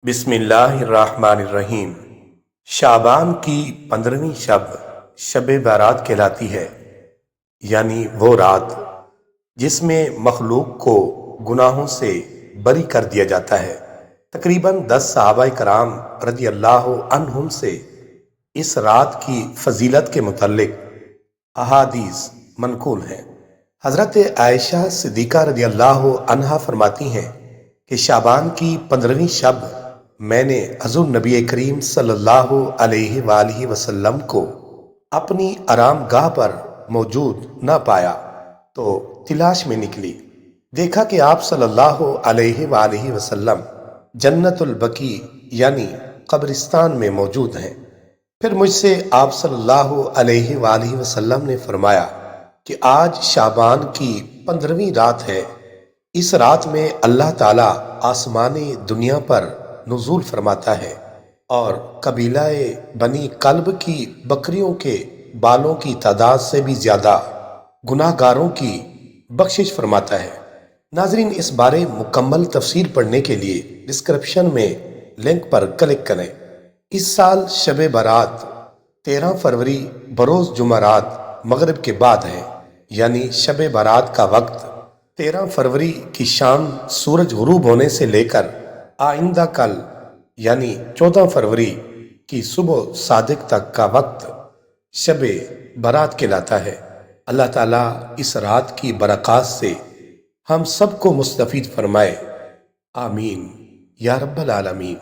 بسم اللہ الرحمن الرحیم۔ شعبان کی 15ویں شب بارات کہلاتی ہے، یعنی وہ رات جس میں مخلوق کو گناہوں سے بری کر دیا جاتا ہے۔ تقریباً 10 صحابہ کرام رضی اللہ عنہم سے اس رات کی فضیلت کے متعلق احادیث منقول ہیں۔ حضرت عائشہ صدیقہ رضی اللہ عنہا فرماتی ہیں کہ شعبان کی 15ویں شب میں نے حضور نبی کریم صلی اللہ علیہ وآلہ وسلم کو اپنی آرام گاہ پر موجود نہ پایا تو تلاش میں نکلی، دیکھا کہ آپ صلی اللہ علیہ وآلہ وسلم جنت البقیع یعنی قبرستان میں موجود ہیں۔ پھر مجھ سے آپ صلی اللہ علیہ وآلہ وسلم نے فرمایا کہ آج شعبان کی 15ویں رات ہے، اس رات میں اللہ تعالیٰ آسمانی دنیا پر نزول فرماتا ہے اور قبیلہ بنی کلب کی بکریوں کے بالوں کی تعداد سے بھی زیادہ گناہ گاروں کی بخشش فرماتا ہے۔ ناظرین، اس بارے مکمل تفسیر پڑھنے کے لیے ڈسکرپشن میں لنک پر کلک کریں۔ اس سال شب برات 13 فروری بروز جمعرات مغرب کے بعد ہے، یعنی شب برات کا وقت 13 فروری کی شام سورج غروب ہونے سے لے کر آئندہ کل یعنی 14 فروری کی صبح صادق تک کا وقت شب برات کہلاتا ہے۔ اللہ تعالیٰ اس رات کی برکات سے ہم سب کو مستفید فرمائے، آمین یا رب العالمین۔